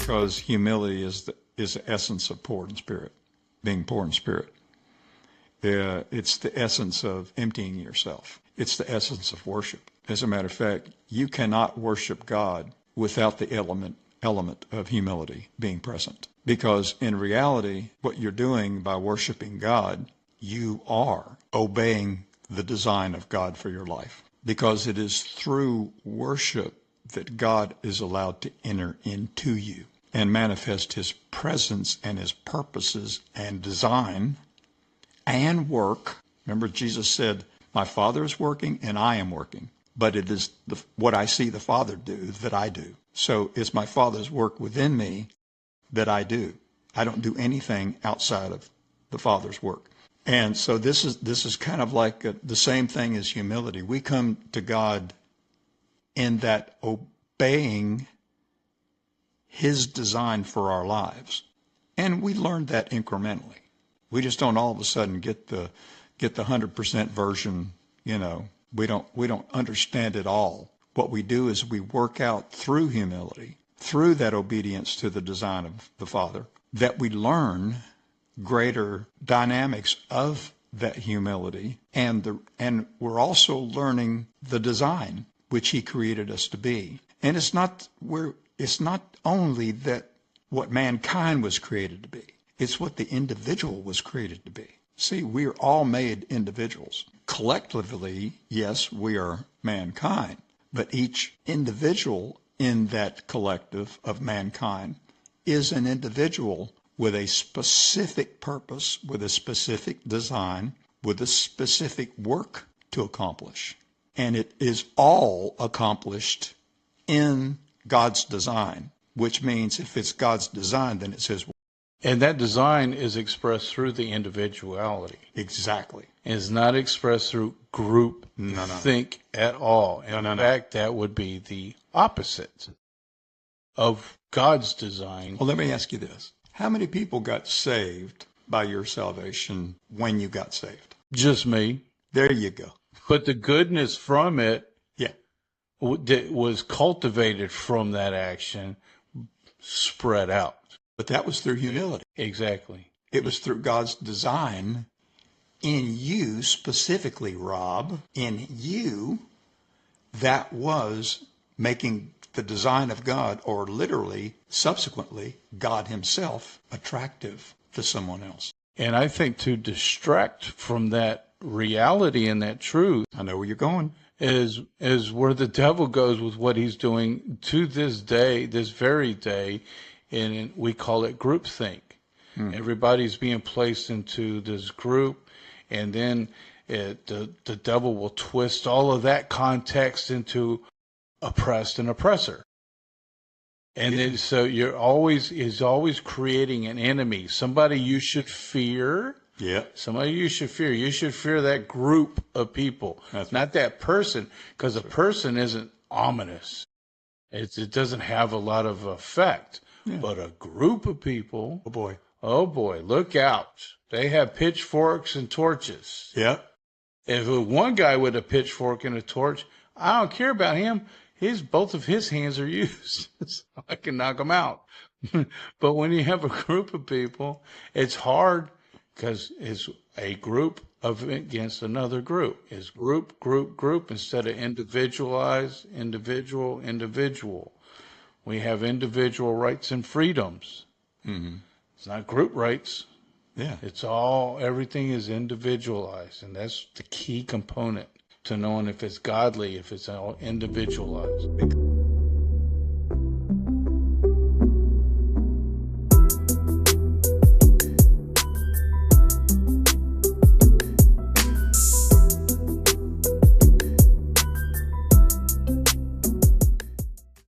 because humility is the essence of poor in spirit, being poor in spirit. It's the essence of emptying yourself. It's the essence of worship. As a matter of fact, you cannot worship God without the element of humility being present. Because in reality, what you're doing by worshiping God, you are obeying the design of God for your life. Because it is through worship that God is allowed to enter into you and manifest his presence and his purposes and design and work. Remember, Jesus said, my Father is working and I am working, but it is what I see the Father do that I do. So it's my Father's work within me that I do. I don't do anything outside of the Father's work. And so this is kind of like the same thing as humility. We come to God in that obeying his design for our lives. And we learn that incrementally. We just don't all of a sudden get the 100% version, We don't understand it all. What we do is we work out through humility, through that obedience to the design of the Father, that we learn greater dynamics of that humility, and we're also learning the design which he created us to be. And it's not only that what mankind was created to be. It's what the individual was created to be. See, we're all made individuals. Collectively, yes, we are mankind, but each individual in that collective of mankind is an individual with a specific purpose, with a specific design, with a specific work to accomplish. And it is all accomplished in God's design, which means if it's God's design, then it's his work. And that design is expressed through the individuality. Exactly. It's not expressed through group think at all. In fact, that would be the opposite of God's design. Well, let me ask you this. How many people got saved by your salvation when you got saved? Just me. There you go. But the goodness from it Yeah. was cultivated from that action, spread out. But that was through humility. Exactly. It was through God's design in you specifically, Rob, in you, that was making the design of God, or literally, subsequently, God himself, attractive to someone else. And I think to distract from that reality and that truth, I know where you're going, is where the devil goes with what he's doing to this day, this very day, and we call it groupthink. Everybody's being placed into this group, and then the devil will twist all of that context into oppressed and oppressor. And then, so he's always creating an enemy, somebody you should fear. Yeah. Somebody you should fear. You should fear that group of people, not that person, because a person isn't ominous. It doesn't have a lot of effect. Yeah. But a group of people, oh boy, look out. They have pitchforks and torches. Yeah. If one guy with a pitchfork and a torch, I don't care about him. Both of his hands are used. So I can knock him out. But when you have a group of people, it's hard because it's a group against another group. It's group instead of individualized, individual. We have individual rights and freedoms. Mm-hmm. It's not group rights. Yeah. Everything is individualized. And that's the key component to knowing if it's godly, if it's all individualized.